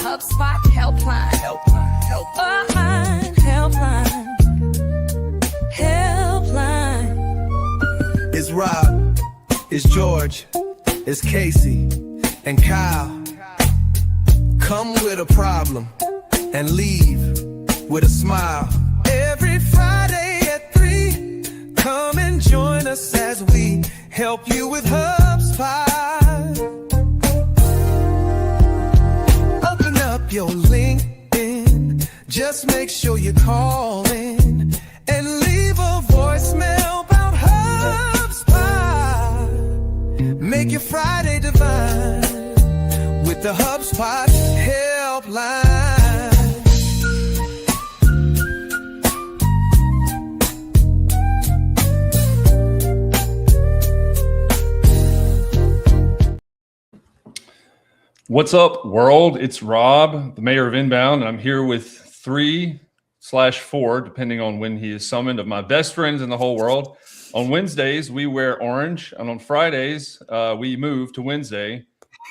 HubSpot helpline. Helpline. It's Rob, it's George, it's Casey, and Kyle. Come with a problem and leave with a smile. Every Friday at 3, come and join us as we help you with HubSpot. Open up your LinkedIn, just make sure you call in and leave a voicemail about HubSpot. Make your Friday divine with the HubSpot helpline. What's up, world? It's Rob, the mayor of Inbound, and I'm here with 3/4, depending on when he is summoned, of my best friends in the whole world. On Wednesdays, we wear orange, and on Fridays, we move to Wednesday.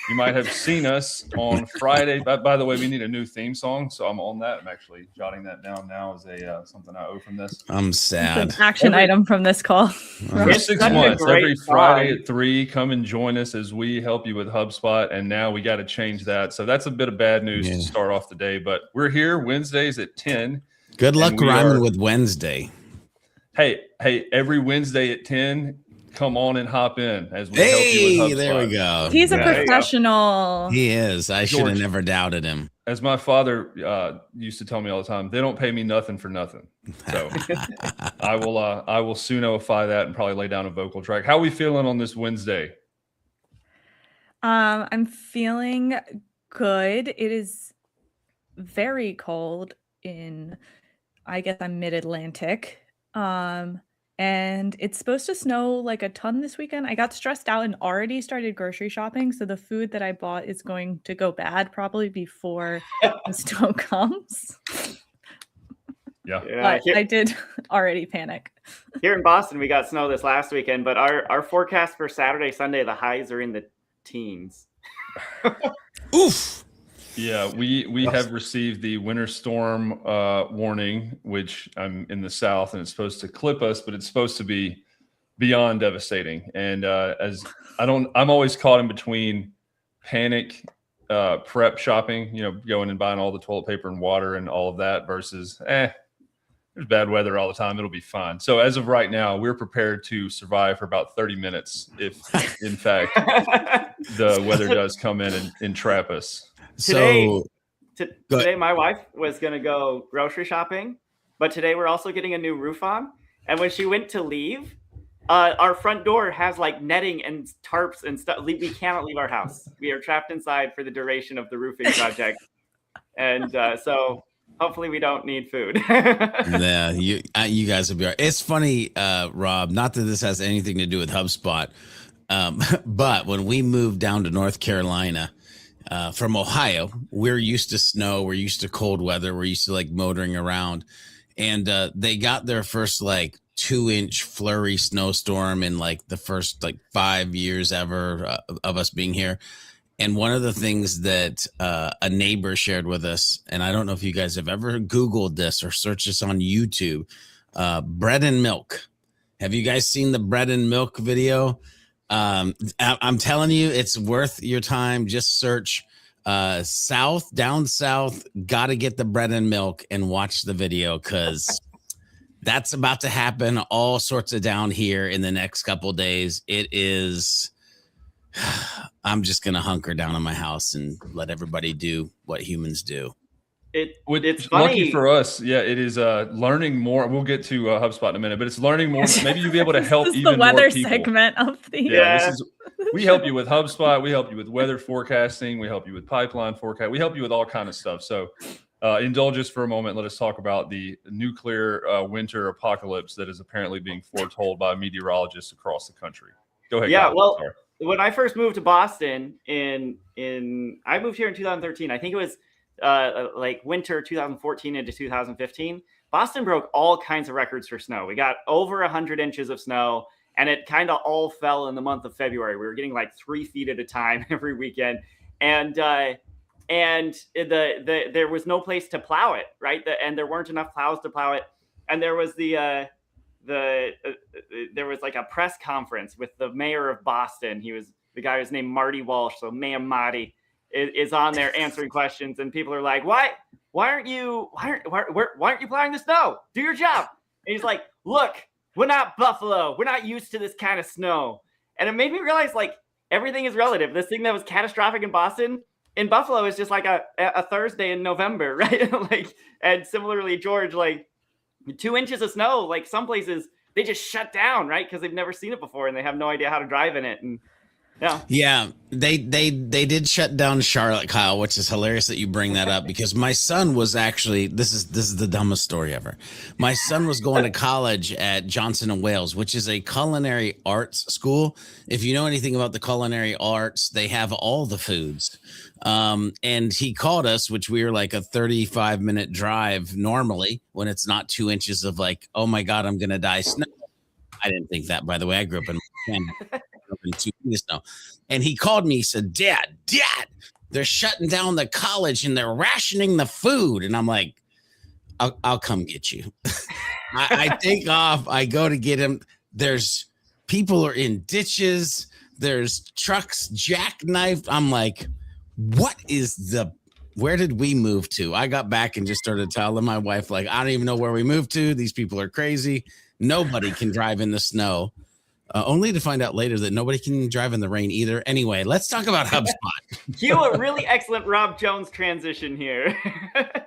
You might have seen us on Friday. By the way, we need a new theme song, so I'm on that. I'm actually jotting that down now as a something I owe from this. I'm sad. It's an action item from this call. For 6 months, every Friday at 3, come and join us as we help you with HubSpot. And now we got to change that. So that's a bit of bad news to start off the day. But we're here Wednesdays at 10. Good luck rhyming with Wednesday. Hey, every Wednesday at 10. Come on and hop in as we help you with HubSpot. There we go. He's a professional. He is. I should have never doubted him. As my father used to tell me all the time, they don't pay me nothing for nothing. So I will soonify that and probably lay down a vocal track. How are we feeling on this Wednesday? I'm feeling good. It is very cold in, I guess I'm mid-Atlantic. And it's supposed to snow like a ton this weekend. I got stressed out and already started grocery shopping. So the food that I bought is going to go bad probably before the snow comes. Yeah. But I did already panic. Here in Boston, we got snow this last weekend, but our forecast for Saturday, Sunday, the highs are in the teens. Oof. Yeah, we have received the winter storm warning, which I'm in the south, and it's supposed to clip us, but it's supposed to be beyond devastating. And I'm always caught in between panic, prep shopping, going and buying all the toilet paper and water and all of that versus, there's bad weather all the time. It'll be fine. So as of right now, we're prepared to survive for about 30 minutes if, in fact, the weather does come in and trap us. Today, my wife was going to go grocery shopping, but today we're also getting a new roof on. And when she went to leave, our front door has like netting and tarps and stuff. We cannot leave our house. We are trapped inside for the duration of the roofing project. And so hopefully we don't need food. Yeah, you guys will be all right. It's funny, Rob, not that this has anything to do with HubSpot, but when we moved down to North Carolina, from Ohio, we're used to snow, we're used to cold weather, we're used to like motoring around, and they got their first like 2-inch flurry snowstorm in like the first like 5 years ever of us being here. And one of the things that a neighbor shared with us, and I don't know if you guys have ever Googled this or searched this on YouTube, bread and milk. Have you guys seen the bread and milk video? I'm telling you, it's worth your time. Just search down south, gotta get the bread and milk and watch the video, because that's about to happen all sorts of down here in the next couple of days. It is, I'm just gonna hunker down in my house and let everybody do what humans do. It's funny. Lucky for us, it is learning more. We'll get to HubSpot in a minute, but it's learning more. Maybe you'll be able to help this is even the weather more people. segment of the we help you with HubSpot. We help you with weather forecasting. We help you with pipeline forecast. We help you with all kind of stuff. So indulge us for a moment. Let us talk about the nuclear winter apocalypse that is apparently being foretold by meteorologists across the country. Go ahead. Yeah, Kyle. well, when I first moved to Boston I moved here in 2013. I think it was like winter 2014 into 2015. Boston broke all kinds of records for snow. We got over 100 inches of snow, and it kind of all fell in the month of February. We were getting like 3 feet at a time every weekend. And and there was no place to plow it, right? And there weren't enough plows to plow it. And there was there was like a press conference with the mayor of Boston. The guy was named Marty Walsh. So Mayor Marty is on there answering questions, and people are like, why aren't you plowing the snow? Do your job. And he's like, look, we're not Buffalo. We're not used to this kind of snow. And it made me realize, like, everything is relative. This thing that was catastrophic in Boston, in Buffalo, is just like a Thursday in November, right? Like, and similarly, George, like 2 inches of snow, like some places they just shut down, right? Because they've never seen it before and they have no idea how to drive in it. And yeah, they did shut down Charlotte, Kyle, which is hilarious that you bring that up, because my son was actually, this is the dumbest story ever. My son was going to college at Johnson and Wales, which is a culinary arts school. If you know anything about the culinary arts, they have all the foods. And he called us, which we were like a 35-minute drive normally when it's not 2 inches of like, oh my God, I'm gonna die snow. I didn't think that, by the way. I grew up in Canada. And he called me. He said, Dad, they're shutting down the college and they're rationing the food. And I'm like, I'll come get you. I take off. I go to get him. There's people are in ditches. There's trucks jackknifed. I'm like, where did we move to? I got back and just started telling my wife, like, I don't even know where we moved to. These people are crazy. Nobody can drive in the snow. Only to find out later that nobody can drive in the rain either. Anyway, let's talk about HubSpot. Cue a really excellent Rob Jones transition here.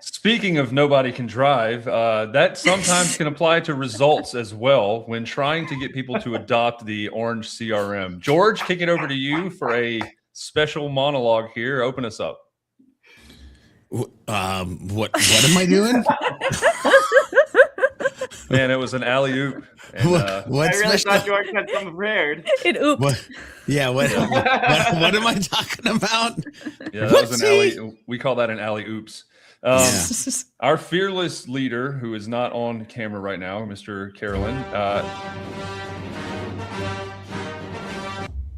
Speaking of nobody can drive, that sometimes can apply to results as well when trying to get people to adopt the Orange CRM. George, kick it over to you for a special monologue here. Open us up. What am I doing? Man, it was an alley-oop. And, I really thought George had something prepared. It ooped. What am I talking about? Yeah, that was an alley. We call that an alley-oops. Our fearless leader, who is not on camera right now, Mr. Carolyn.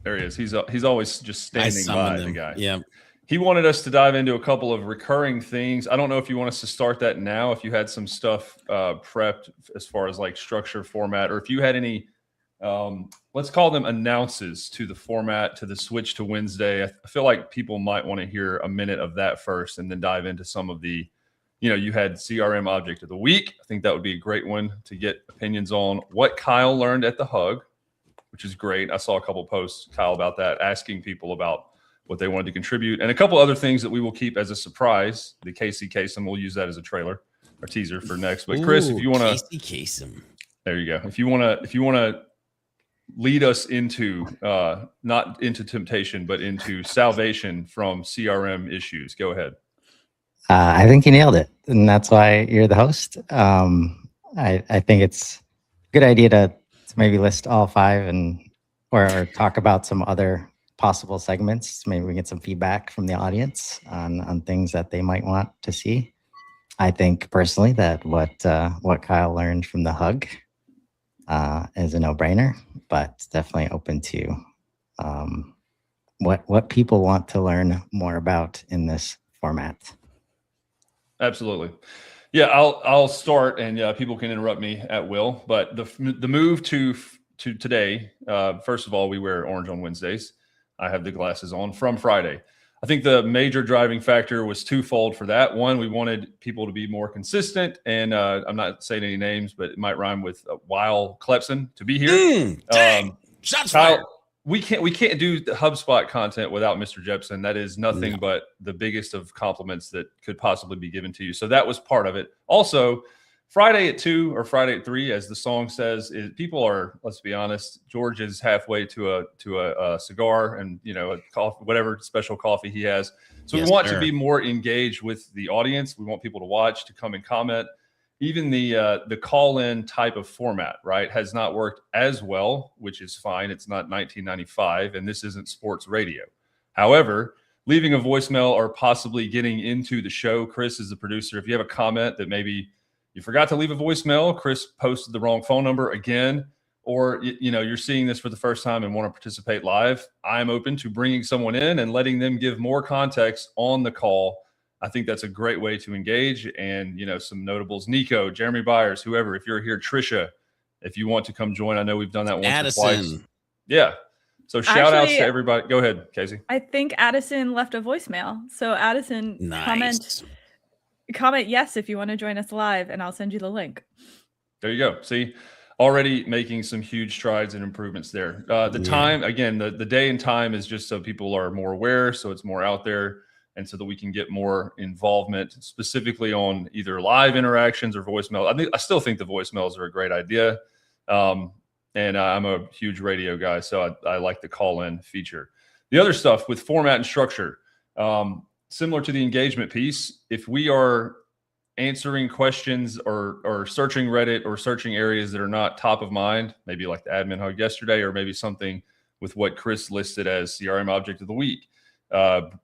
There he is. He's always just standing by the guy. Yeah. He wanted us to dive into a couple of recurring things. I don't know if you want us to start that now, if you had some stuff prepped as far as like structure, format, or if you had any, let's call them announces to the format, to the switch to Wednesday. I feel like people might want to hear a minute of that first and then dive into some of the, you had CRM object of the week. I think that would be a great one to get opinions on. What Kyle learned at the Hug, which is great. I saw a couple posts, Kyle, about that, asking people about what they wanted to contribute, and a couple other things that we will keep as a surprise. The Casey Kasem, we'll use that as a trailer or teaser for next. But Chris, if you want to, Casey Kasem, there you go. If you want to lead us into not into temptation, but into salvation from CRM issues, go ahead. I think you nailed it, and that's why you're the host. I think it's a good idea to maybe list all five or talk about some other possible segments. Maybe we get some feedback from the audience on things that they might want to see. I think personally that what Kyle learned from the Hug is a no-brainer, but definitely open to what people want to learn more about in this format. Absolutely. Yeah, I'll start, and people can interrupt me at will. But the move to today, first of all, we wear orange on Wednesdays. I have the glasses on from Friday. I think the major driving factor was twofold for that. One, we wanted people to be more consistent, and I'm not saying any names, but it might rhyme with Weil Klepson to be here. Shots fired. We can't do the HubSpot content without Mr. Jepson. That is nothing but the biggest of compliments that could possibly be given to you. So that was part of it. Also, Friday at 2 or Friday at 3, as the song says, people are, let's be honest, George is halfway to a cigar and a coffee, whatever special coffee he has. So we want to be more engaged with the audience. We want people to watch, to come and comment. Even the call-in type of format, right, has not worked as well, which is fine. It's not 1995, and this isn't sports radio. However, leaving a voicemail or possibly getting into the show, Chris is the producer. If you have a comment that maybe you forgot to leave a voicemail, Chris posted the wrong phone number again, or you're seeing this for the first time and want to participate live, I'm open to bringing someone in and letting them give more context on the call. I think that's a great way to engage. And, some notables, Nico, Jeremy Byers, whoever, if you're here, Trisha, if you want to come join, I know we've done that once Addison. or twice. Yeah. So shout outs to everybody. Go ahead, Casey. I think Addison left a voicemail. So Addison, nice. comment yes if you want to join us live, and I'll send you the link. There you go. See, already making some huge strides and improvements there. Time, again, the day and time is just so people are more aware, so it's more out there, and so that we can get more involvement specifically on either live interactions or voicemail. I still think the voicemails are a great idea. And I'm a huge radio guy, so I like the call-in feature. The other stuff with format and structure, similar to the engagement piece, if we are answering questions or searching Reddit or searching areas that are not top of mind, maybe like the admin hug yesterday, or maybe something with what Chris listed as CRM object of the week,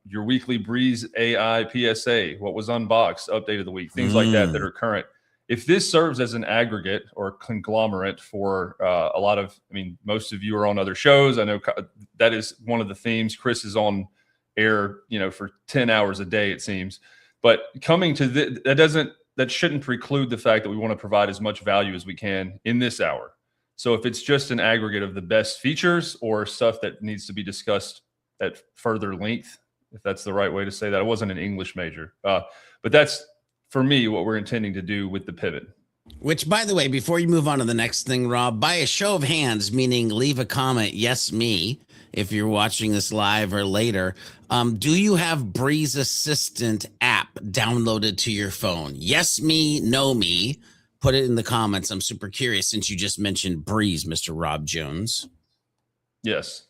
your weekly Breeze AI PSA, what was unboxed, update of the week, things like that are current. If this serves as an aggregate or conglomerate for a lot of, most of you are on other shows. I know that is one of the themes. Chris is on air, for 10 hours a day, it seems. But coming to that shouldn't preclude the fact that we want to provide as much value as we can in this hour. So if it's just an aggregate of the best features or stuff that needs to be discussed at further length, if that's the right way to say that, I wasn't an English major, but that's, for me, what we're intending to do with the pivot. Which, by the way, before you move on to the next thing, Rob, by a show of hands, meaning leave a comment, yes, me, if you're watching this live or later, do you have Breeze Assistant app downloaded to your phone? Yes, me, no, me. Put it in the comments. I'm super curious since you just mentioned Breeze, Mr. Rob Jones. Yes.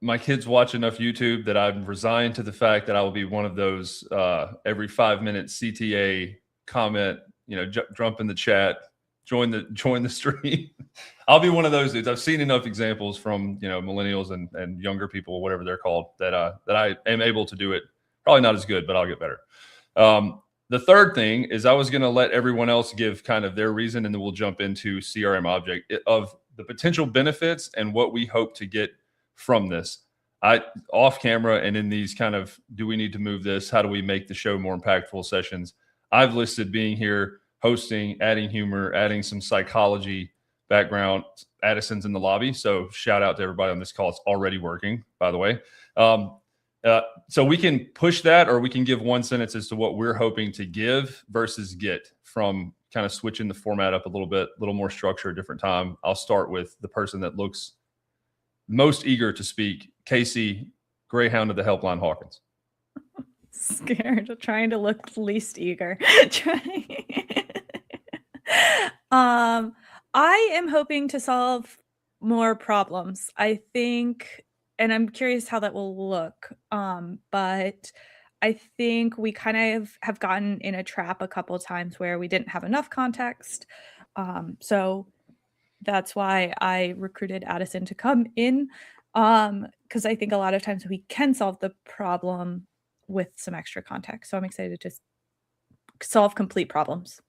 My kids watch enough YouTube that I'm resigned to the fact that I will be one of those every 5 minutes CTA comment, jump in the chat, join the stream. I'll be one of those dudes. I've seen enough examples from millennials and younger people, whatever they're called, that I am able to do it. Probably not as good, but I'll get better. The third thing is I was going to let everyone else give kind of their reason, and then we'll jump into CRM object of the potential benefits and what we hope to get from this. Off camera and in these kind of, do we need to move this? How do we make the show more impactful sessions? I've listed being here, hosting, adding humor, adding some psychology background. Addison's in the lobby, so shout out to everybody on this call. It's already working, by the way. So we can push that, or we can give one sentence as to what we're hoping to give versus get from kind of switching the format up a little bit, a little more structure, a different time. I'll start with the person that looks most eager to speak, Casey, Greyhound of the Helpline Hawkins. Scared of trying to look least eager. I am hoping to solve more problems. I think, and I'm curious how that will look. But I think we kind of have gotten in a trap a couple of times where we didn't have enough context. So that's why I recruited Addison to come in, because I think a lot of times we can solve the problem with some extra context. So I'm excited to solve complete problems.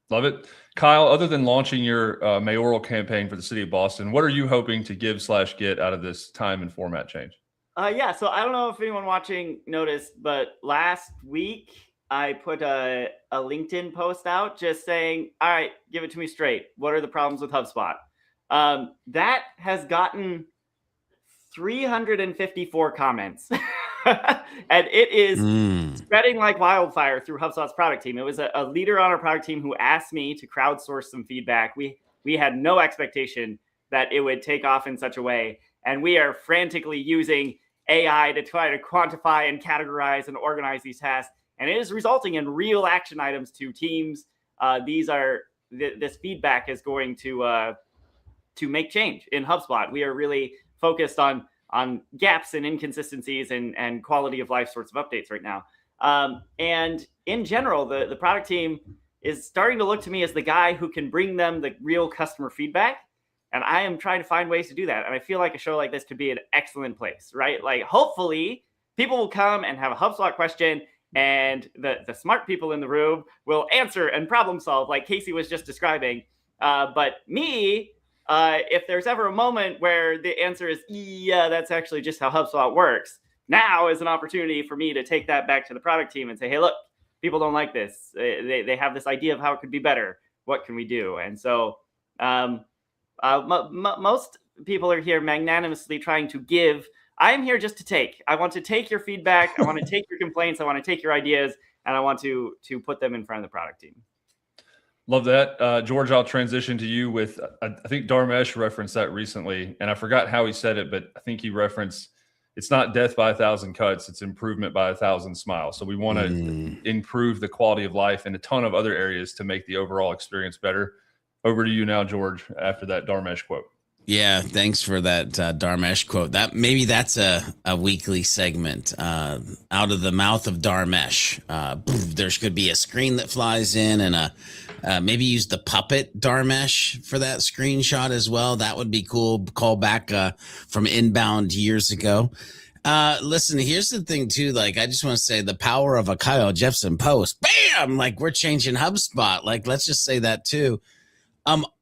Love it. Kyle, other than launching your mayoral campaign for the city of Boston, what are you hoping to give/get out of this time and format change? Yeah, so I don't know if anyone watching noticed, but last week I put a LinkedIn post out just saying, all right, give it to me straight. What are the problems with HubSpot? That has gotten 354 comments. And it is spreading like wildfire through HubSpot's product team. It was a leader on our product team who asked me to crowdsource some feedback. We had no expectation that it would take off in such a way. And we are frantically using AI to try to quantify and categorize and organize these tasks. And it is resulting in real action items to teams. This feedback is going to make change in HubSpot. We are really focused on gaps and inconsistencies and quality of life sorts of updates right now. And in general, the product team is starting to look to me as the guy who can bring them the real customer feedback. And I am trying to find ways to do that. And I feel like a show like this could be an excellent place, right? Like, hopefully people will come and have a HubSpot question, and the smart people in the room will answer and problem solve like Casey was just describing. But me, if there's ever a moment where the answer is, yeah, that's actually just how HubSpot works, now is an opportunity for me to take that back to the product team and say, hey, look, people don't like this. They have this idea of how it could be better. What can we do? And so most people are here magnanimously trying to give. I'm here just to take. I want to take your feedback. I want to take your complaints. I want to take your ideas, and I want to put them in front of the product team. Love that. George, I'll transition to you with, I think Dharmesh referenced that recently, and I forgot how he said it, but I think he referenced, it's not death by 1,000 cuts, it's improvement by 1,000 smiles. So we want to improve the quality of life in a ton of other areas to make the overall experience better. Over to you now, George, after that Dharmesh quote. Yeah, thanks for that Dharmesh quote. Maybe that's a weekly segment. Out of the mouth of Dharmesh. There could be a screen that flies in, and maybe use the puppet Dharmesh for that screenshot as well. That would be cool. Call back from Inbound years ago. Listen, here's the thing too. Like, I just want to say the power of a Kyle Jeffson post. Bam! Like, we're changing HubSpot. Like, let's just say that too.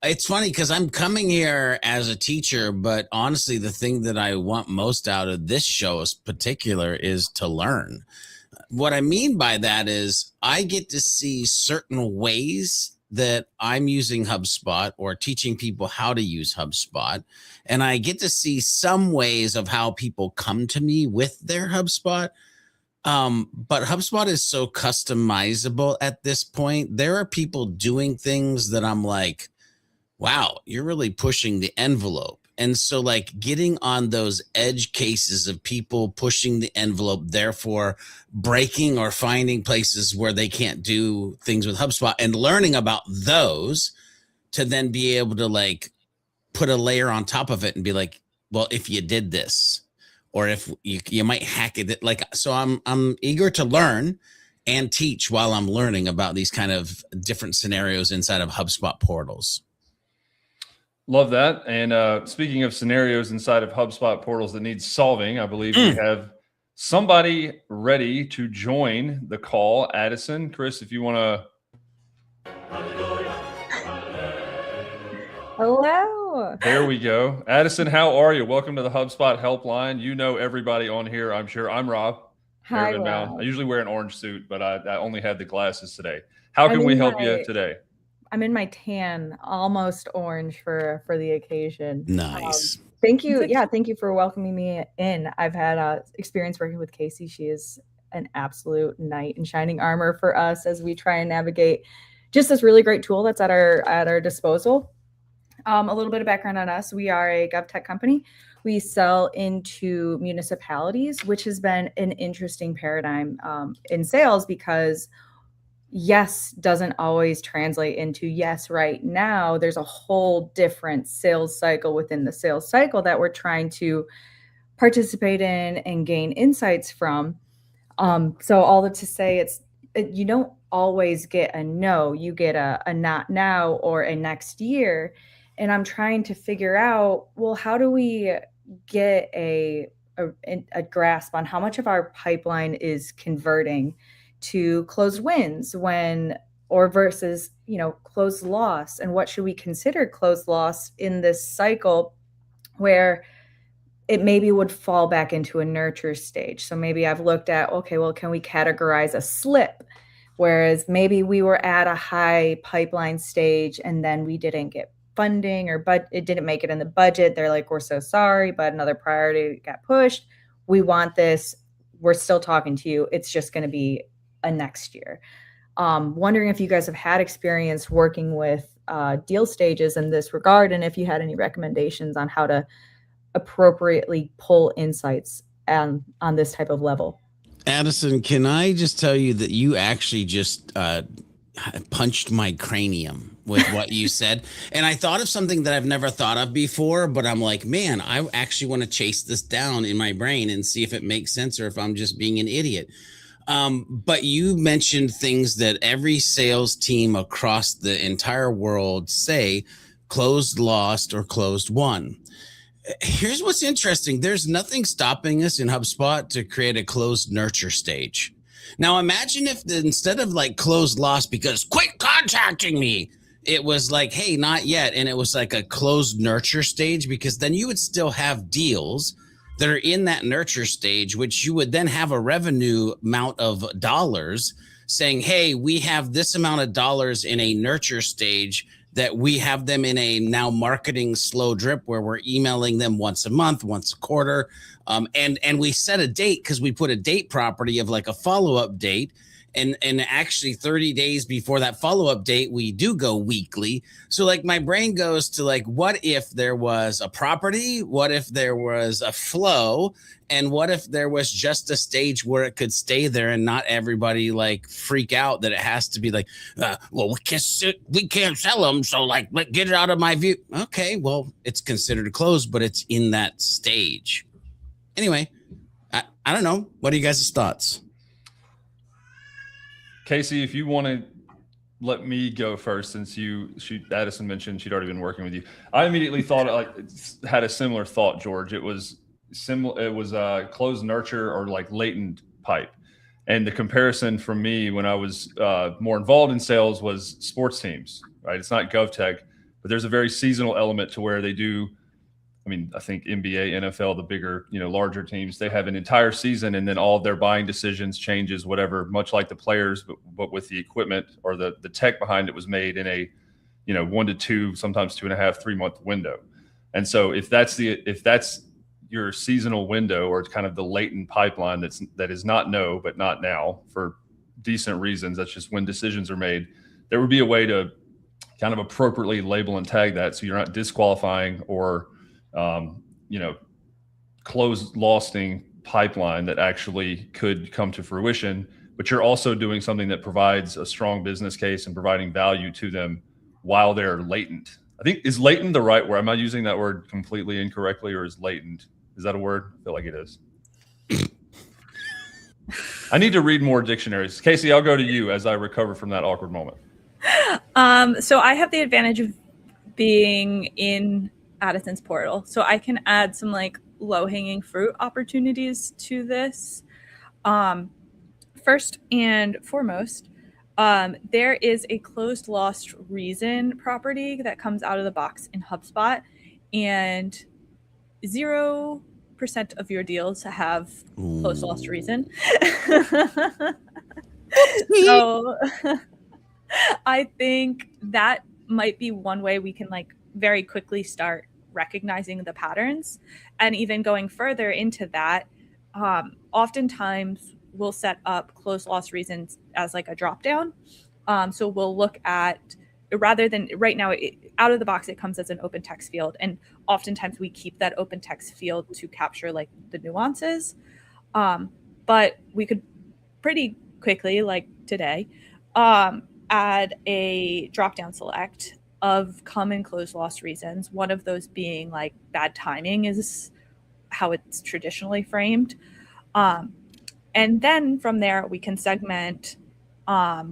It's funny because I'm coming here as a teacher, but honestly, the thing that I want most out of this show in particular is to learn. What I mean by that is I get to see certain ways that I'm using HubSpot or teaching people how to use HubSpot. And I get to see some ways of how people come to me with their HubSpot. But HubSpot is so customizable at this point. There are people doing things that I'm like, wow, you're really pushing the envelope. And so, like, getting on those edge cases of people pushing the envelope, therefore breaking or finding places where they can't do things with HubSpot, and learning about those to then be able to, like, put a layer on top of it and be like, well, if you did this, or if you might hack it, like, so I'm eager to learn and teach while I'm learning about these kind of different scenarios inside of HubSpot portals. Love that. And speaking of scenarios inside of HubSpot portals that need solving, I believe we have somebody ready to join the call. Addison, Chris, if you want to. Hello. There we go. Addison, how are you? Welcome to the HubSpot helpline. You know everybody on here, I'm sure. I'm Rob. Hi, Rob. I usually wear an orange suit, but I only had the glasses today. How can we help you today? I'm in my tan, almost orange for the occasion. Nice. Thank you. Yeah, thank you for welcoming me in. I've had experience working with Casey. She is an absolute knight in shining armor for us as we try and navigate just this really great tool that's at our disposal. A little bit of background on us. We are a GovTech company. We sell into municipalities, which has been an interesting paradigm in sales because yes doesn't always translate into yes right now. There's a whole different sales cycle within the sales cycle that we're trying to participate in and gain insights from. So all that to say, you don't always get a no, you get a not now or a next year. And I'm trying to figure out, well, how do we get a grasp on how much of our pipeline is converting to closed wins versus, closed loss, and what should we consider closed loss in this cycle where it maybe would fall back into a nurture stage. So maybe I've looked at, okay, well, can we categorize a slip? Whereas maybe we were at a high pipeline stage and then we didn't get funding but it didn't make it in the budget. They're like, we're so sorry, but another priority got pushed. We want this. We're still talking to you. It's just going to be a next year. Wondering if you guys have had experience working with deal stages in this regard, and if you had any recommendations on how to appropriately pull insights on this type of level. Addison, can I just tell you that you actually just punched my cranium with what you said? And I thought of something that I've never thought of before, but I'm like, man, I actually want to chase this down in my brain and see if it makes sense or if I'm just being an idiot. But you mentioned things that every sales team across the entire world say: closed lost or closed won. Here's what's interesting. There's nothing stopping us in HubSpot to create a closed nurture stage. Now imagine if instead of like closed lost because quit contacting me, it was like, hey, not yet. And it was like a closed nurture stage, because then you would still have deals that are in that nurture stage, which you would then have a revenue amount of dollars saying, hey, we have this amount of dollars in a nurture stage that we have them in a now marketing slow drip where we're emailing them once a month, once a quarter. And we set a date because we put a date property of like a follow-up date. And actually 30 days before that follow-up date, we do go weekly. So like my brain goes to like, what if there was a property? What if there was a flow? And what if there was just a stage where it could stay there and not everybody like freak out that it has to be like, well, we can't sell them. So like, get it out of my view. Okay, well, it's considered closed, but it's in that stage. Anyway, I don't know. What are you guys' thoughts? Casey, if you want to let me go first, since Addison mentioned she'd already been working with you, I immediately thought had a similar thought, George. It was similar. It was closed nurture or like latent pipe, and the comparison from me when I was more involved in sales was sports teams. Right, it's not GovTech, but there's a very seasonal element to where they do. I mean, I think NBA, NFL, the bigger, larger teams, they have an entire season, and then all of their buying decisions changes, whatever, much like the players, but with the equipment or the tech behind it was made in a, 1 to 2, sometimes 2.5, 3 month window. And so if that's your seasonal window, or it's kind of the latent pipeline that is not no, but not now for decent reasons, that's just when decisions are made, there would be a way to kind of appropriately label and tag that so you're not disqualifying or closed losting pipeline that actually could come to fruition, but you're also doing something that provides a strong business case and providing value to them while they're latent. I think, is latent the right word? Am I using that word completely incorrectly, or is latent? Is that a word? I feel like it is. I need to read more dictionaries. Casey, I'll go to you as I recover from that awkward moment. So I have the advantage of being in Addison's portal, so I can add some like low-hanging fruit opportunities to this. First and foremost, there is a closed lost reason property that comes out of the box in HubSpot, and 0% of your deals have closed lost reason. So I think that might be one way we can like very quickly start recognizing the patterns. And even going further into that, oftentimes we'll set up closed loss reasons as like a drop down. So we'll look at, rather than right now, out of the box, it comes as an open text field. And oftentimes we keep that open text field to capture like the nuances. But we could pretty quickly, like today, add a drop down select of common closed loss reasons. One of those being like bad timing is how it's traditionally framed. And then from there, we can segment,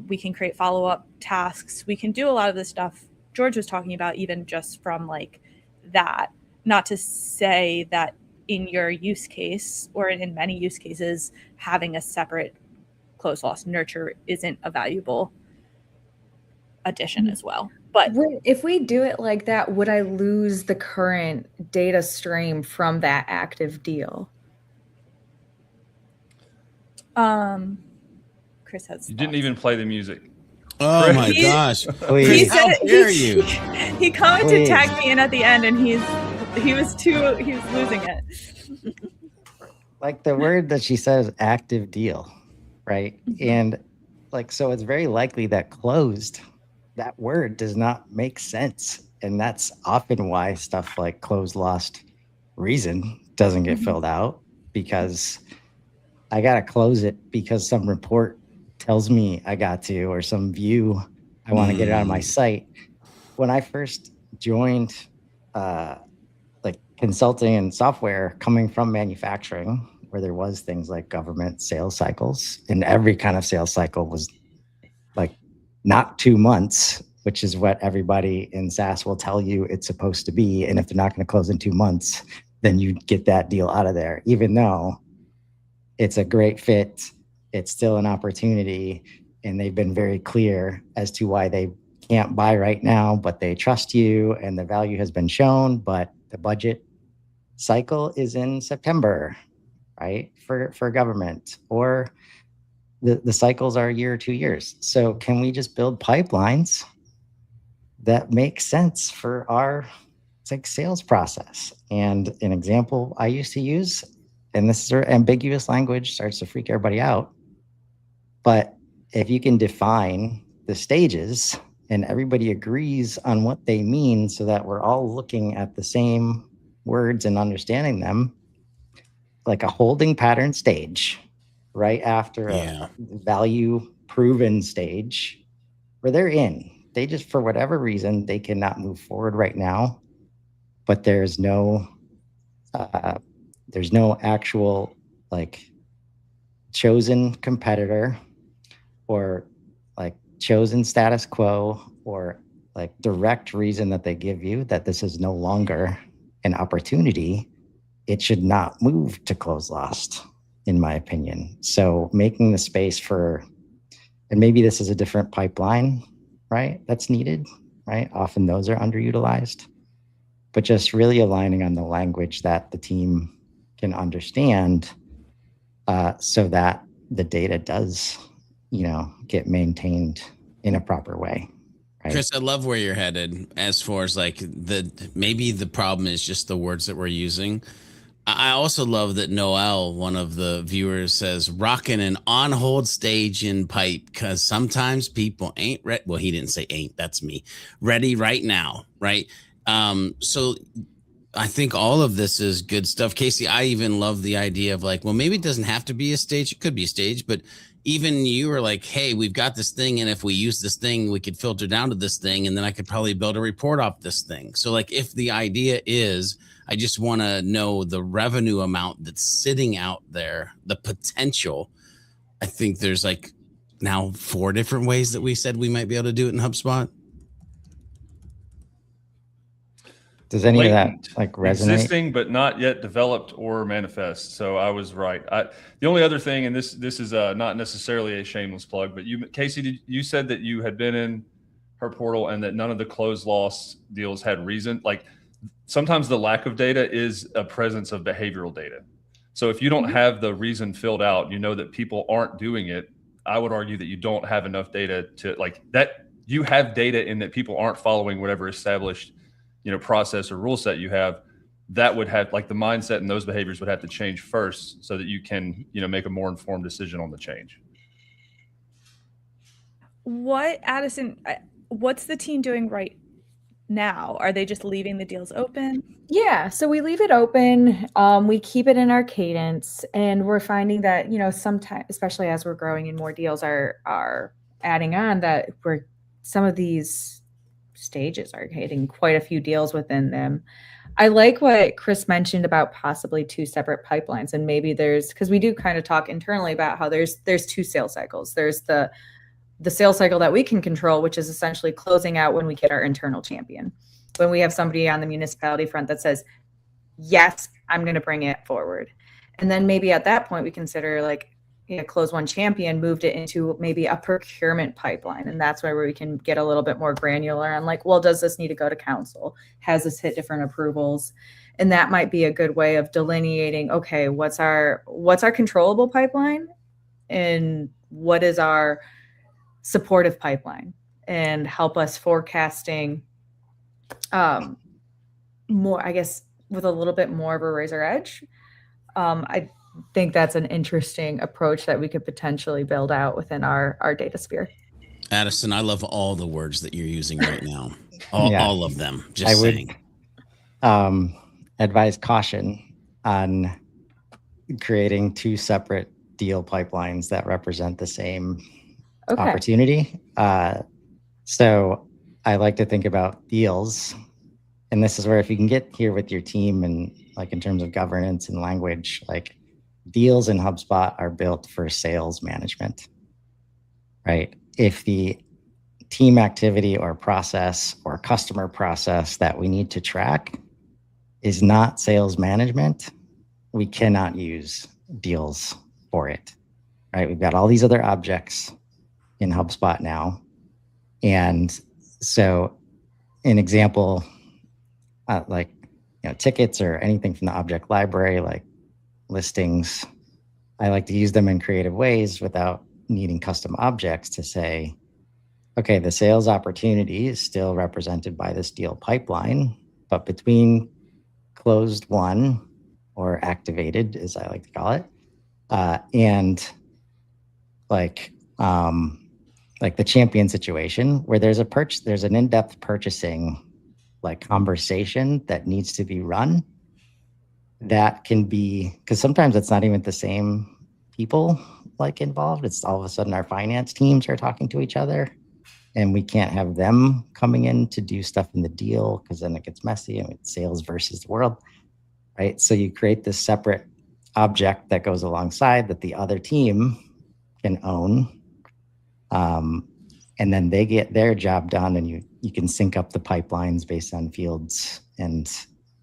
we can create follow-up tasks. We can do a lot of the stuff George was talking about, even just from like that. Not to say that in your use case or in many use cases, having a separate closed loss nurture isn't a valuable addition as well. But if we do it like that, would I lose the current data stream from that active deal? Chris has. You didn't even play the music. Oh Chris. my gosh! He How said, dare you? He commented, tag me in at the end, and he was losing it. Like the word that she says, active deal, right? And like, so it's very likely that closed, that word does not make sense. And that's often why stuff like closed lost reason doesn't get filled out, because I got to close it because some report tells me I got to, or some view, I want to get it out of my site. When I first joined like consulting and software coming from manufacturing, where there was things like government sales cycles, and every kind of sales cycle was like not 2 months, which is what everybody in SaaS will tell you it's supposed to be. And if they're not going to close in 2 months, then you get that deal out of there, even though it's a great fit. It's still an opportunity, and they've been very clear as to why they can't buy right now, but they trust you and the value has been shown, but the budget cycle is in September, right? For government, or the cycles are a year or 2 years. So can we just build pipelines that make sense for our sales process? And an example I used to use, and this is ambiguous language, starts to freak everybody out, but if you can define the stages and everybody agrees on what they mean so that we're all looking at the same words and understanding them, like a holding pattern stage right after a value proven stage where they're in. They just, for whatever reason, they cannot move forward right now, but there's no actual like chosen competitor or like chosen status quo or like direct reason that they give you that this is no longer an opportunity. It should not move to close lost, in my opinion. So making the space for, and maybe this is a different pipeline, right? That's needed, right? Often those are underutilized, but just really aligning on the language that the team can understand so that the data does, get maintained in a proper way. Right? Chris, I love where you're headed as far as like maybe the problem is just the words that we're using. I also love that Noel, one of the viewers, says rocking an on hold stage in pipe because sometimes people ain't ready. Well, he didn't say ain't, that's me. Ready right now, right? So I think all of this is good stuff. Casey, I even love the idea of like, well, maybe it doesn't have to be a stage. It could be a stage, but even you were like, hey, we've got this thing. And if we use this thing, we could filter down to this thing. And then I could probably build a report off this thing. So like if the idea is, I just want to know the revenue amount that's sitting out there, the potential. I think there's like now 4 different ways that we said we might be able to do it in HubSpot. Does any of that like resonate? Existing, but not yet developed or manifest. So I was right. The only other thing, and this is not necessarily a shameless plug, but Casey, you said that you had been in her portal and that none of the closed loss deals had reason. Like sometimes the lack of data is a presence of behavioral data. So if you don't have the reason filled out, that people aren't doing it. I would argue that you don't have enough data to like that. You have data in that people aren't following whatever established process or rule set you have. That would have like the mindset and those behaviors would have to change first so that you can make a more informed decision on the change. Addison, what's the team doing right now? Are they just leaving the deals open? Yeah, so we leave it open. We keep it in our cadence, and we're finding that sometimes, especially as we're growing and more deals are adding on, that some of these stages are hitting quite a few deals within them. I like what Chris mentioned about possibly 2 separate pipelines, and maybe because we do kind of talk internally about how there's 2 sales cycles. There's the sales cycle that we can control, which is essentially closing out when we get our internal champion. When we have somebody on the municipality front that says, yes, I'm going to bring it forward. And then maybe at that point we consider like, close one champion, moved it into maybe a procurement pipeline. And that's where we can get a little bit more granular on like, well, does this need to go to council? Has this hit different approvals? And that might be a good way of delineating, okay, what's our controllable pipeline and what is our supportive pipeline, and help us forecasting more, I guess, with a little bit more of a razor edge. I think that's an interesting approach that we could potentially build out within our data sphere. Addison, I love all the words that you're using right now. All of them. Just saying. Would advise caution on creating 2 separate deal pipelines that represent the same opportunity. So I like to think about deals. And this is where if you can get here with your team and like in terms of governance and language, like deals in HubSpot are built for sales management, right? If the team activity or process or customer process that we need to track is not sales management, we cannot use deals for it, right? We've got all these other objects in HubSpot now, and So an example, like, tickets or anything from the object library, like listings, I like to use them in creative ways without needing custom objects to say, okay, the sales opportunity is still represented by this deal pipeline, but between closed won or activated, as I like to call it, and like the champion situation where there's an in-depth purchasing like conversation that needs to be run. That can be, because sometimes it's not even the same people like involved. It's all of a sudden our finance teams are talking to each other, and we can't have them coming in to do stuff in the deal because then it gets messy and it's sales versus the world, right? So you create this separate object that goes alongside that the other team can own. And then they get their job done, and you can sync up the pipelines based on fields. And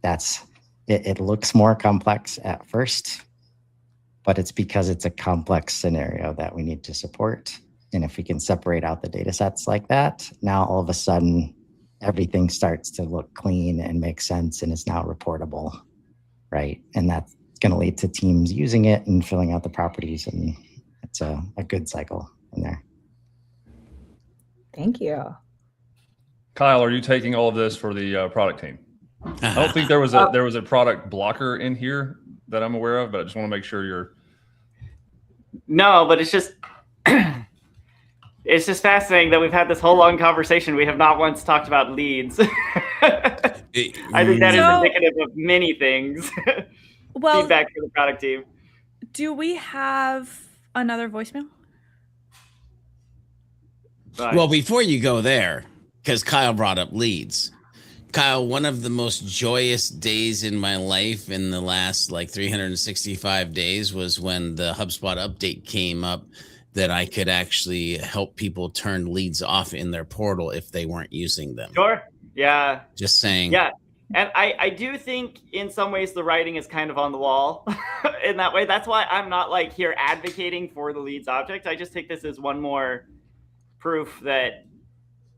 that's it. It looks more complex at first, but it's because it's a complex scenario that we need to support. And if we can separate out the data sets like that, now all of a sudden everything starts to look clean and make sense and is now reportable, right? And that's going to lead to teams using it and filling out the properties, and it's a good cycle in there. Thank you. Kyle, are you taking all of this for the product team? I don't think there was a product blocker in here that I'm aware of, but I just want to make sure you're. No, but it's just it's just fascinating that we've had this whole long conversation. We have not once talked about leads. I think that is indicative of many things. Well, feedback for the product team. Do we have another voicemail? Right. Well, before you go there, because Kyle brought up leads. Kyle, one of the most joyous days in my life in the last 365 days was when the HubSpot update came up that I could actually help people turn leads off in their portal if they weren't using them. Sure. Yeah. Just saying. Yeah. And I do think in some ways the writing is kind of on the wall in that way. That's why I'm not here advocating for the leads object. I just take this as one more proof that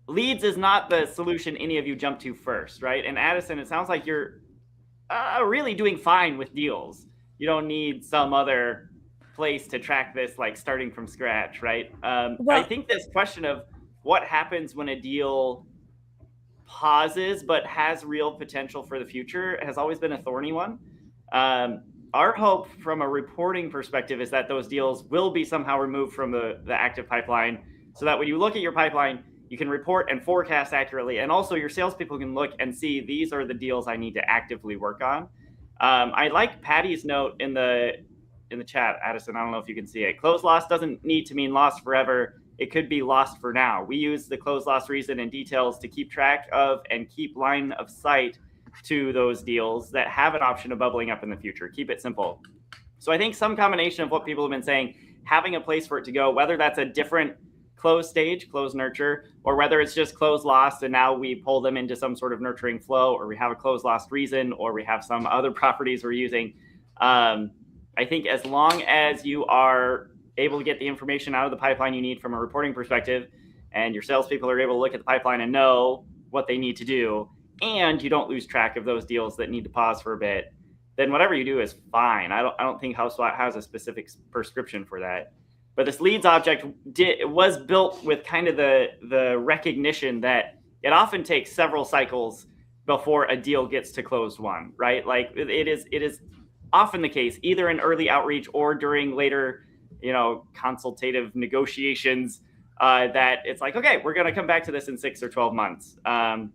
leads is not the solution any of you jump to first, right? And Addison, it sounds like you're really doing fine with deals. You don't need some other place to track this, starting from scratch, right? I think this question of what happens when a deal pauses but has real potential for the future has always been a thorny one. Our hope from a reporting perspective is that those deals will be somehow removed from the active pipeline, so that when you look at your pipeline, you can report and forecast accurately. And also your salespeople can look and see, these are the deals I need to actively work on. I like Patty's note in the chat, Addison. I don't know if you can see it. Close loss doesn't need to mean lost forever. It could be lost for now. We use the close loss reason and details to keep track of and keep line of sight to those deals that have an option of bubbling up in the future. Keep it simple. So I think some combination of what people have been saying, having a place for it to go, whether that's a different close stage, close nurture, or whether it's just close lost and now we pull them into some sort of nurturing flow, or we have a close lost reason, or we have some other properties we're using. I think as long as you are able to get the information out of the pipeline you need from a reporting perspective, and your salespeople are able to look at the pipeline and know what they need to do, and you don't lose track of those deals that need to pause for a bit, then whatever you do is fine. I don't think HubSpot has a specific prescription for that. But this leads object was built with kind of the recognition that it often takes several cycles before a deal gets to closed won, right? It is often the case, either in early outreach or during later, consultative negotiations, that it's okay, we're going to come back to this in 6 or 12 months. And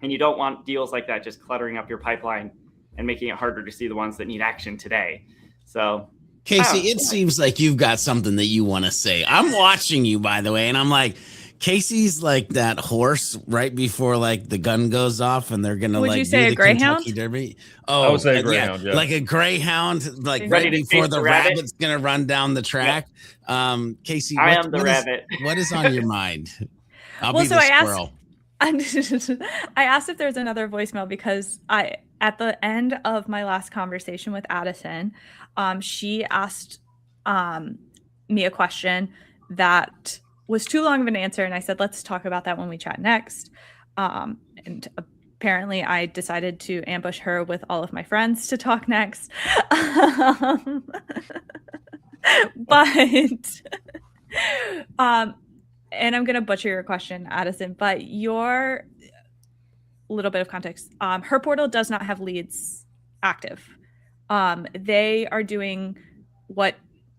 you don't want deals like that just cluttering up your pipeline and making it harder to see the ones that need action today. So Casey, it seems like you've got something that you want to say. I'm watching you, by the way, and I'm like, Casey's like that horse right before the gun goes off, and they're gonna Would you say a greyhound? Kentucky Derby. Oh, I would say a greyhound, yeah. Like a greyhound, right ready before the rabbit. rabbit's gonna run down the track. Yeah. Casey, I am the rabbit. What is on your mind? I'll be so the squirrel. I asked if there's another voicemail because at the end of my last conversation with Addison, she asked me a question that was too long of an answer, and I said, let's talk about that when we chat next. And apparently I decided to ambush her with all of my friends to talk next. But and I'm going to butcher your question, Addison, but your little bit of context. Her portal does not have leads active. They are doing what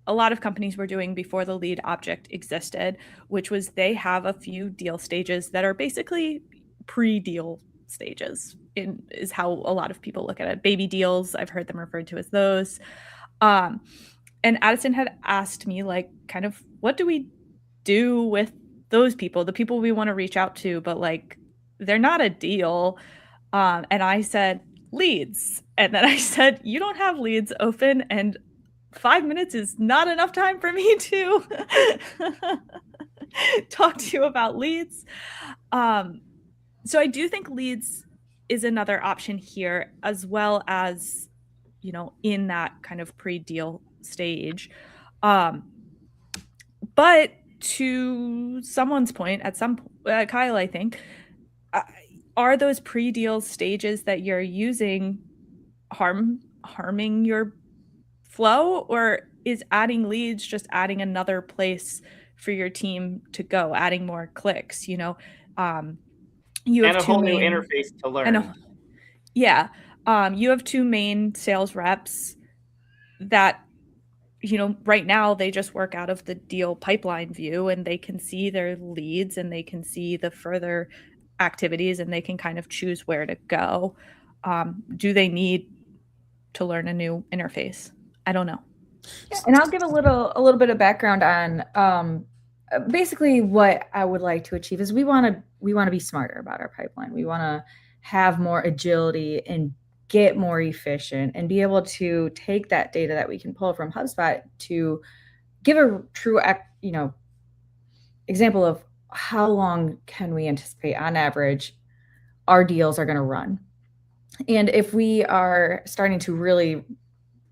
a lot of companies were doing before the lead object existed, which was they have a few deal stages that are basically pre-deal stages, is how a lot of people look at it. Baby deals, I've heard them referred to as those. And Addison had asked me, like, kind of, what do we do with those people, the people we want to reach out to, but like, they're not a deal. And I said, leads. And then I said, you don't have leads open, and 5 minutes is not enough time for me to talk to you about leads. So I do think leads is another option here, as well as, you know, in that kind of pre-deal stage. But to someone's point, at some Kyle, I think, are those pre-deal stages that you're using harming your flow, or is adding leads just adding another place for your team to go, adding more clicks? You know, you have a whole new interface to learn. You have two main sales reps that, you know, right now they just work out of the deal pipeline view, and they can see their leads and they can see the further activities, and they can kind of choose where to go. Do they need to learn a new interface? I don't know. Yeah, and I'll give a little bit of background on basically what I would like to achieve is we want to be smarter about our pipeline. We want to have more agility and get more efficient and be able to take that data that we can pull from HubSpot to give a true, you know, example of how long can we anticipate on average our deals are going to run. And if we are starting to really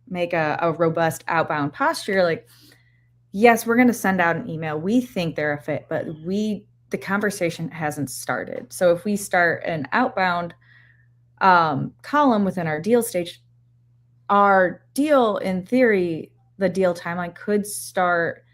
make a robust outbound posture, like, yes, we're going to send out an email. We think they're a fit, but the conversation hasn't started. So if we start an outbound column within our deal stage, our deal, in theory, the deal timeline could start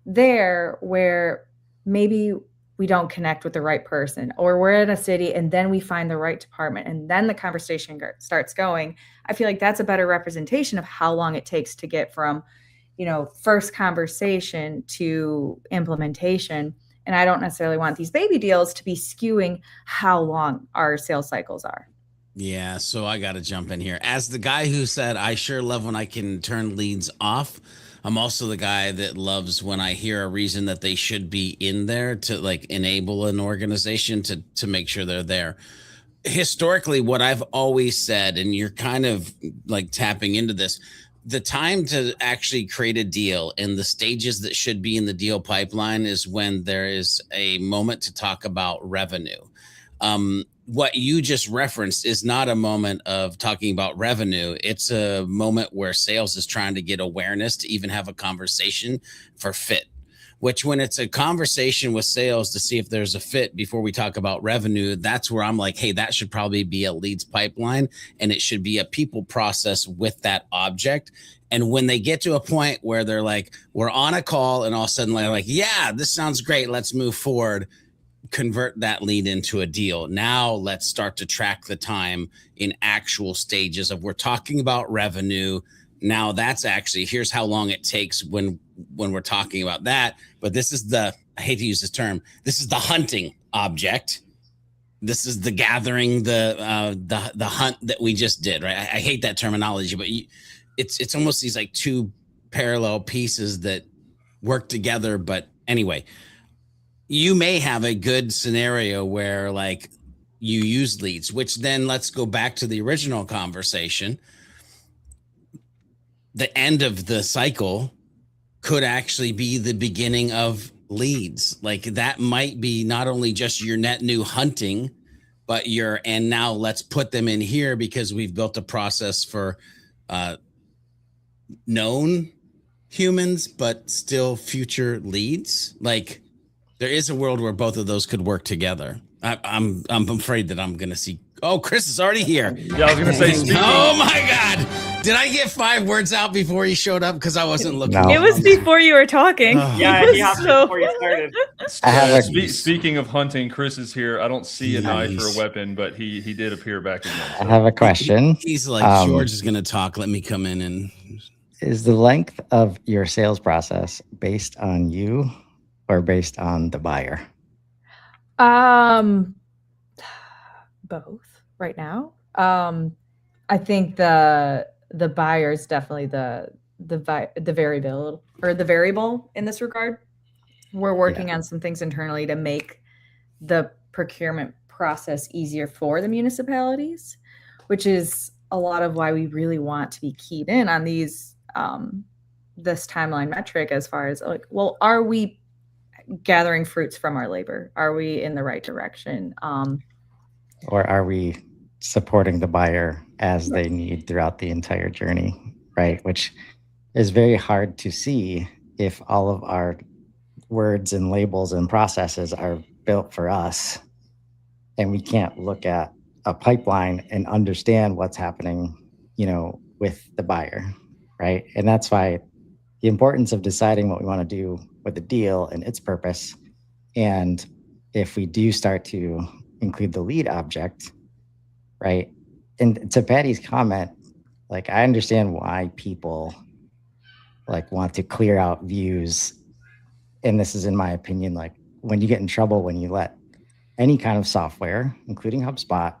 there, where maybe we don't connect with the right person, or we're in a city and then we find the right department and then the conversation starts going. I feel like that's a better representation of how long it takes to get from, you know, first conversation to implementation. And I don't necessarily want these baby deals to be skewing how long our sales cycles are. Yeah, so I got to jump in here. As the guy who said, I sure love when I can turn leads off, I'm also the guy that loves when I hear a reason that they should be in there to like enable an organization to make sure they're there. Historically, what I've always said, and you're kind of like tapping into this, the time to actually create a deal and the stages that should be in the deal pipeline is when there is a moment to talk about revenue. What you just referenced is not a moment of talking about revenue. It's a moment where sales is trying to get awareness to even have a conversation for fit, which when it's a conversation with sales to see if there's a fit before we talk about revenue, that's where I'm like, hey, that should probably be a leads pipeline, and it should be a people process with that object. And when they get to a point where they're like, we're on a call, and all of a sudden they're like, yeah, this sounds great, let's move forward, convert that lead into a deal. Now let's start to track the time in actual stages of we're talking about revenue. Now that's actually, here's how long it takes when we're talking about that. But this is I hate to use this term, this is the hunting object. This is the gathering, the hunt that we just did, right? I hate that terminology, but it's almost these like two parallel pieces that work together. But anyway, you may have a good scenario where like you use leads, which then let's go back to the original conversation. The end of the cycle could actually be the beginning of leads. Like that might be not only just your net new hunting, but and now let's put them in here because we've built a process for known humans, but still future leads. Like there is a world where both of those could work together. I'm afraid that I'm going to see. Oh, Chris is already here. Yeah, I was going to say. Oh my God! Did I get 5 words out before he showed up? Because I wasn't looking. No. It was before you were talking. Yeah, he hopped in before you started. I have a, Speaking of hunting, Chris is here. I don't see a knife or Nice. a weapon, but he did appear back again. I have a question. He's like, George is going to talk. Let me come in and. Is the length of your sales process based on you or based on the buyer? Both right now. I think the buyer is definitely the variable or the variable in this regard. We're working on some things internally to make the procurement process easier for the municipalities, which is a lot of why we really want to be keyed in on these this timeline metric as far as like, well, are we gathering fruits from our labor? Are we in the right direction? Or are we supporting the buyer as they need throughout the entire journey, right? Which is very hard to see if all of our words and labels and processes are built for us and we can't look at a pipeline and understand what's happening, with the buyer, right? And that's why the importance of deciding what we want to do with the deal and its purpose. And if we do start to include the lead object, right? And to Patty's comment, like, I understand why people like want to clear out views. And this is, in my opinion, like when you get in trouble, when you let any kind of software, including HubSpot,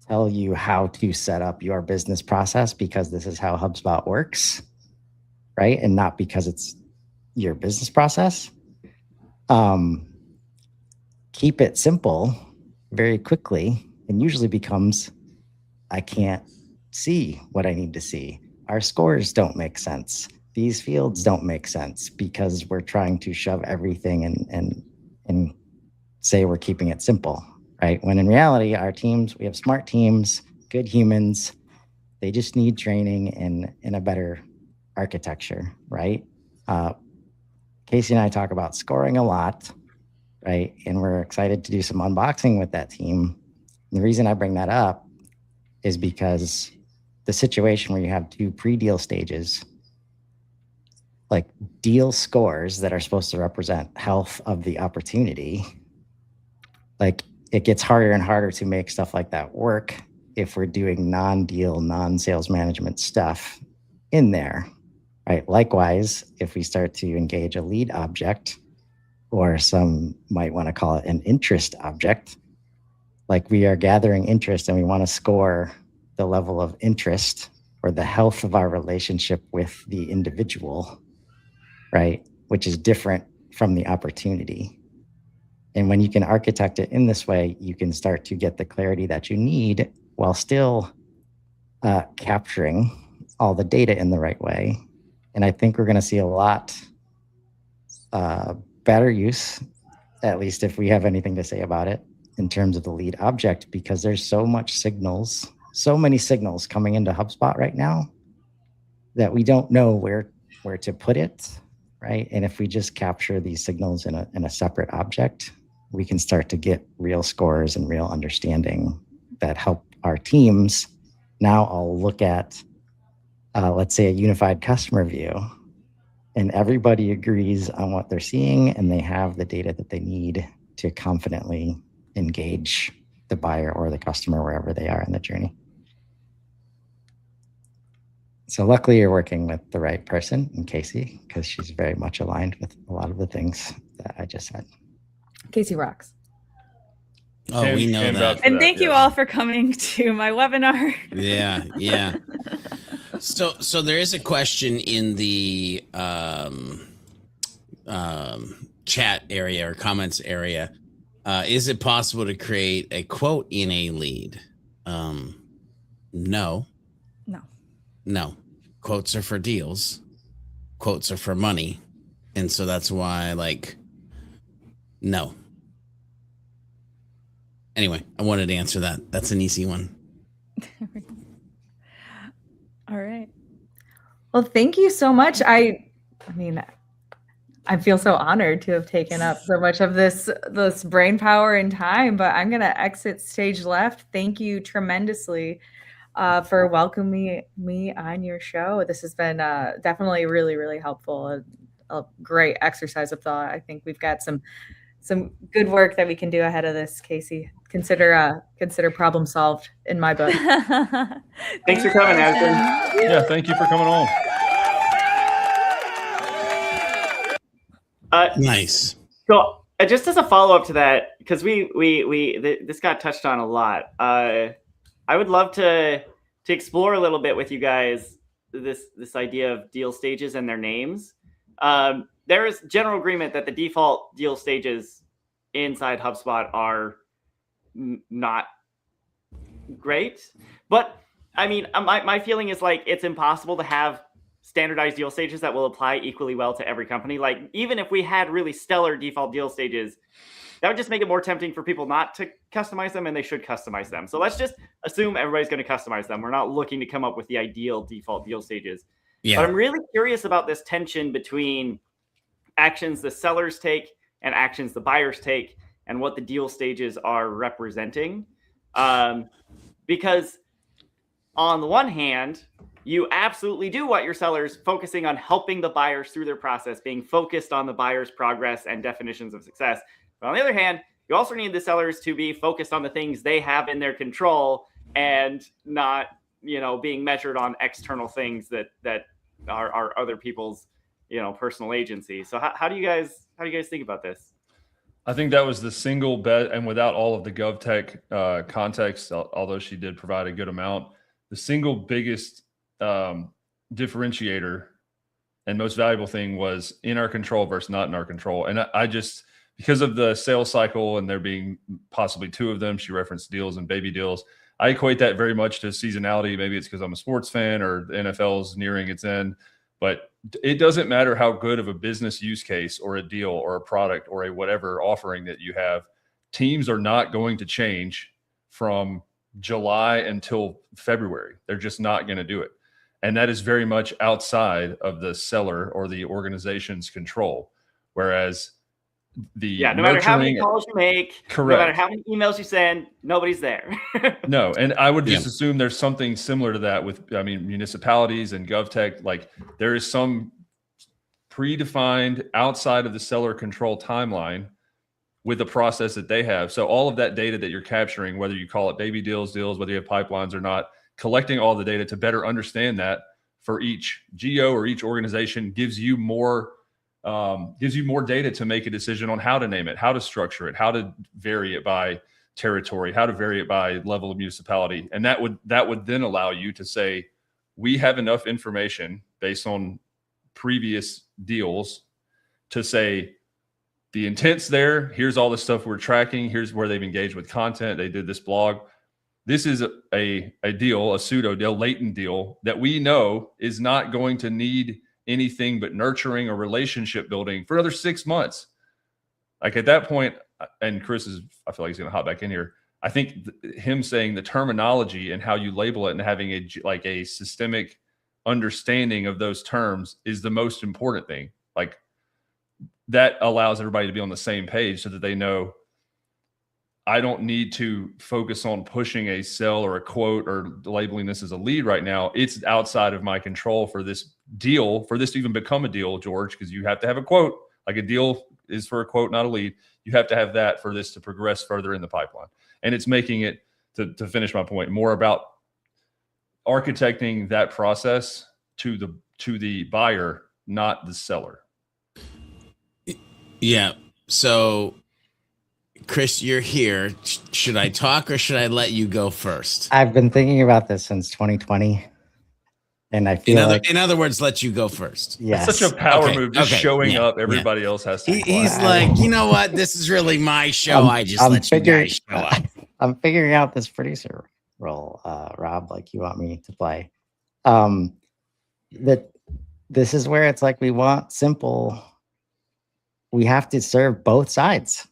tell you how to set up your business process because this is how HubSpot works, right? And not because it's your business process. Keep it simple very quickly and usually becomes, I can't see what I need to see. Our scores don't make sense. These fields don't make sense because we're trying to shove everything and say we're keeping it simple, right? When in reality, our teams, we have smart teams, good humans. They just need training and a better architecture, right? Casey and I talk about scoring a lot, right? And we're excited to do some unboxing with that team. And the reason I bring that up is because the situation where you have 2 pre-deal stages, like deal scores that are supposed to represent health of the opportunity, like it gets harder and harder to make stuff like that work if we're doing non-deal, non-sales management stuff in there, right? Likewise, if we start to engage a lead object, or some might want to call it an interest object, like we are gathering interest and we want to score the level of interest or the health of our relationship with the individual, right? Which is different from the opportunity. And when you can architect it in this way, you can start to get the clarity that you need while still capturing all the data in the right way. And I think we're going to see a lot better use, at least if we have anything to say about it, in terms of the lead object, because there's so many signals coming into HubSpot right now that we don't know where to put it, right? And if we just capture these signals in a separate object, we can start to get real scores and real understanding that help our teams now all look at, let's say, a unified customer view, and everybody agrees on what they're seeing and they have the data that they need to confidently engage the buyer or the customer wherever they are in the journey. So luckily you're working with the right person in Casey, because she's very much aligned with a lot of the things that I just said. Casey rocks. Oh, we know that. And thank you all for coming to my webinar. Yeah. So there is a question in the chat area or comments area. Is it possible to create a quote in a lead? No. Quotes are for deals. Quotes are for money. And so that's why, no. Anyway, I wanted to answer that. That's an easy one. All right. Well, thank you so much. I mean, I feel so honored to have taken up so much of this brain power and time, but I'm going to exit stage left. Thank you tremendously for welcoming me on your show. This has been definitely really, really helpful. A great exercise of thought. I think we've got some good work that we can do ahead of this, Casey. Consider problem solved in my book. Thanks for coming, Ashton. Yeah, thank you for coming on. Nice. So just as a follow-up to that, because this got touched on a lot, I would love to explore a little bit with you guys this idea of deal stages and their names. There is general agreement that the default deal stages inside HubSpot are not great, but I mean, my feeling is like it's impossible to have standardized deal stages that will apply equally well to every company. Like, even if we had really stellar default deal stages, that would just make it more tempting for people not to customize them, and they should customize them. So let's just assume everybody's going to customize them. We're not looking to come up with the ideal default deal stages. Yeah. But I'm really curious about this tension between actions the sellers take and actions the buyers take, and what the deal stages are representing. Because on the one hand, you absolutely do want your sellers focusing on helping the buyers through their process, being focused on the buyer's progress and definitions of success. But on the other hand, you also need the sellers to be focused on the things they have in their control and not, being measured on external things that are other people's, personal agency. So how do you guys think about this? I think that was the single bet, and without all of the GovTech context, although she did provide a good amount, the single biggest differentiator and most valuable thing was in our control versus not in our control. And I just, because of the sales cycle and there being possibly two of them, she referenced deals and baby deals. I equate that very much to seasonality. Maybe it's because I'm a sports fan or the NFL is nearing its end, but it doesn't matter how good of a business use case or a deal or a product or a whatever offering that you have. Teams are not going to change from July until February. They're just not going to do it. And that is very much outside of the seller or the organization's control. Whereas no matter how many calls you make, correct, no matter how many emails you send, nobody's there. No, and I would just assume there's something similar to that with, municipalities and GovTech. Like, there is some predefined outside of the seller control timeline with the process that they have. So all of that data that you're capturing, whether you call it baby deals, whether you have pipelines or not, collecting all the data to better understand that for each geo or each organization gives you more data to make a decision on how to name it, how to structure it, how to vary it by territory, how to vary it by level of municipality. And that would then allow you to say, we have enough information based on previous deals to say, the intent's there. Here's all the stuff we're tracking. Here's where they've engaged with content. They did this blog. This is a deal, a pseudo deal, latent deal that we know is not going to need anything but nurturing or relationship building for another 6 months. Like, at that point, and Chris I feel like he's going to hop back in here. I think him saying the terminology and how you label it and having a systemic understanding of those terms is the most important thing. Like, that allows everybody to be on the same page so that they know, I don't need to focus on pushing a sell or a quote or labeling this as a lead right now. It's outside of my control for this deal, for this to even become a deal, George, because you have to have a quote. Like, a deal is for a quote, not a lead. You have to have that for this to progress further in the pipeline. And it's making it, to finish my point, more about architecting that process to the buyer, not the seller. Yeah. So, Chris, you're here. Should I talk or should I let you go first? I've been thinking about this since 2020. And I feel in other words, let you go first. Yes. It's such a power move, just showing up. Everybody else has to. He's like, you know what? This is really my show. I just let you guys show up. I'm figuring out this producer role, Rob, like you want me to play. That this is where it's like we want simple. We have to serve both sides.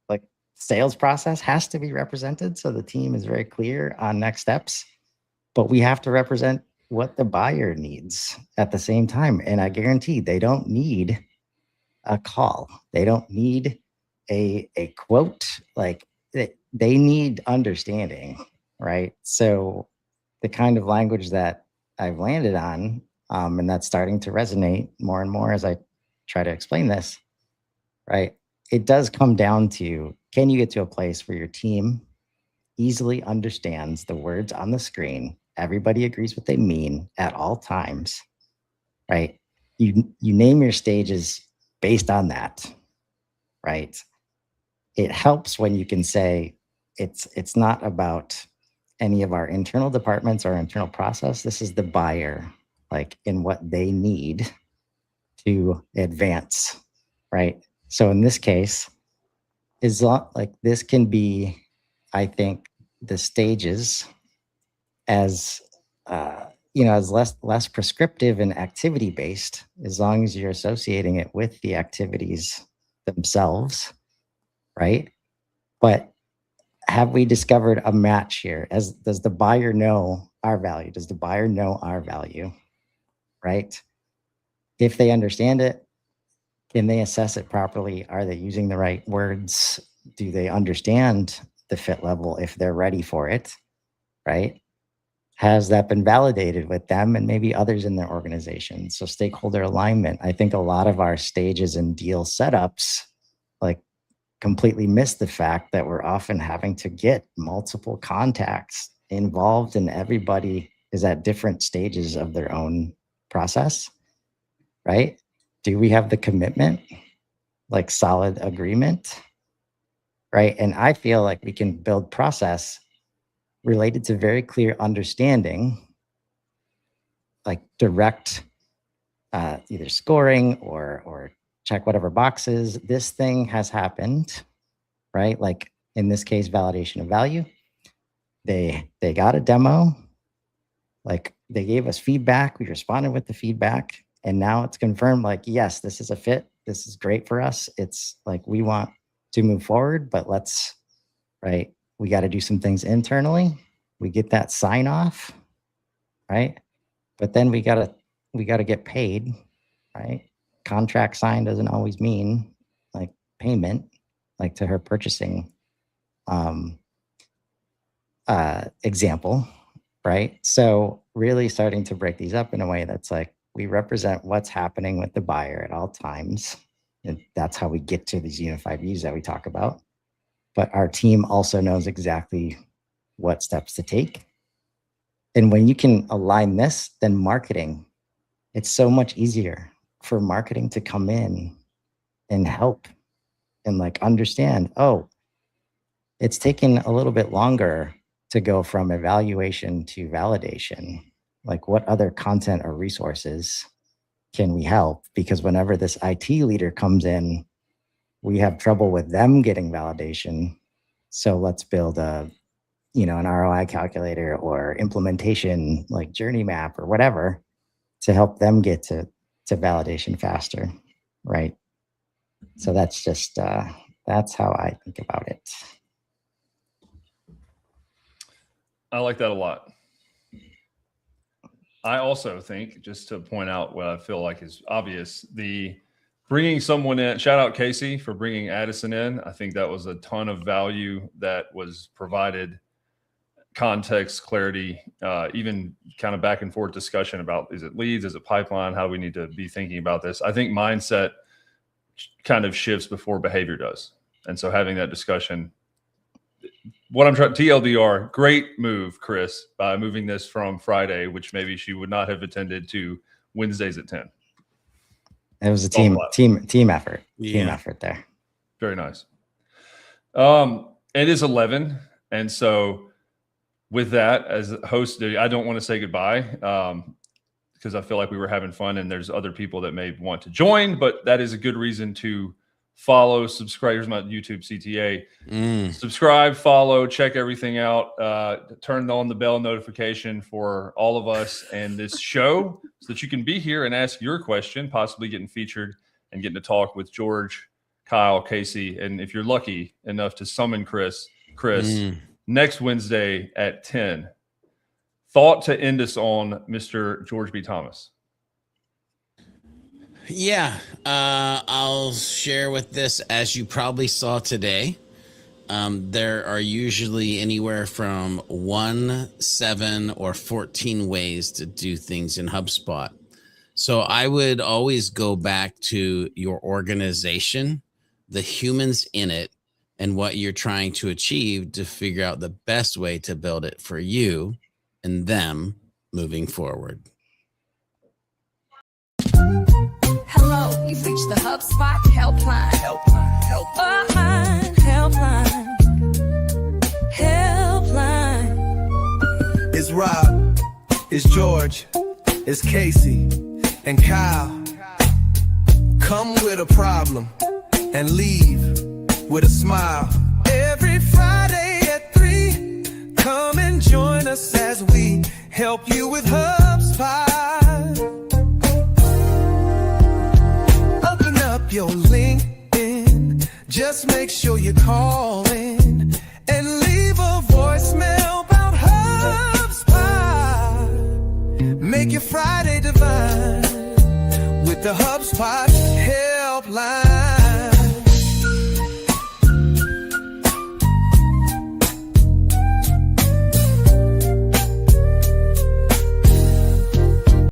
Like, sales process has to be represented so the team is very clear on next steps, but we have to represent what the buyer needs at the same time. And I guarantee they don't need a call. They don't need a quote. Like they need understanding, right? So the kind of language that I've landed on, and that's starting to resonate more and more as I try to explain this, right? It does come down to, can you get to a place where your team easily understands the words on the screen? Everybody agrees what they mean at all times, right? You name your stages based on that, right? It helps when you can say it's not about any of our internal departments or internal process. This is the buyer, like in what they need to advance, right? So in this case, is like this can be, I think, the stages as as less prescriptive and activity based, as long as you're associating it with the activities themselves, right? But have we discovered a match here? Does the buyer know our value? Does the buyer know our value? Right? If they understand it, can they assess it properly? Are they using the right words? Do they understand the fit level if they're ready for it? Right? Has that been validated with them and maybe others in their organization? So stakeholder alignment. I think a lot of our stages and deal setups like completely miss the fact that we're often having to get multiple contacts involved, and everybody is at different stages of their own process, right? Do we have the commitment, like solid agreement, right? And I feel like we can build process related to very clear understanding, like direct either scoring or check whatever boxes. This thing has happened, right? Like in this case, validation of value. They got a demo, like they gave us feedback. We responded with the feedback, and now it's confirmed. Like, yes, this is a fit. This is great for us. It's like we want to move forward, but right? We got to do some things internally. We get that sign off, right? But then we gotta get paid, right? Contract sign doesn't always mean like payment, like to her purchasing example, right? So really starting to break these up in a way that's like we represent what's happening with the buyer at all times, and that's how we get to these unified views that we talk about. But our team also knows exactly what steps to take. And when you can align this, then marketing, it's so much easier for marketing to come in and help and like understand, oh, it's taken a little bit longer to go from evaluation to validation. Like what other content or resources can we help? Because whenever this IT leader comes in, we have trouble with them getting validation. So let's build an ROI calculator or implementation like journey map or whatever to help them get to validation faster, right? So that's just that's how I think about it. I like that a lot. I also think, just to point out what I feel like is obvious, the bringing someone in, shout out Casey for bringing Addison in. I think that was a ton of value that was provided, context, clarity, even kind of back and forth discussion about, is it leads, is it pipeline? How do we need to be thinking about this? I think mindset kind of shifts before behavior does. And so having that discussion, what I'm trying, TLDR, great move, Chris, by moving this from Friday, which maybe she would not have attended, to Wednesdays at 10. It was a team effort. Yeah. Team effort there. Very nice. It is 11. And so with that, as host, I don't want to say goodbye because I feel like we were having fun and there's other people that may want to join, but that is a good reason to follow, subscribe. Here's my YouTube CTA. Subscribe, follow, check everything out. Turn on the bell notification for all of us and this show so that you can be here and ask your question, possibly getting featured and getting to talk with George, Kyle, Casey, and if you're lucky enough to summon Chris next Wednesday at 10. Thought to end us on, Mr. George B. Thomas. Yeah, I'll share with this. As you probably saw today, there are usually anywhere from 1, 7, or 14 ways to do things in HubSpot. So I would always go back to your organization, the humans in it, and what you're trying to achieve to figure out the best way to build it for you and them moving forward. Hello, you've reached the HubSpot helpline. Helpline. It's Rob, it's George, it's Casey, and Kyle. Come with a problem and leave with a smile. Every Friday at 3, come and join us as we help you with HubSpot. Open up your LinkedIn, just make sure you call in and leave a voicemail about HubSpot. Make your Friday divine with the HubSpot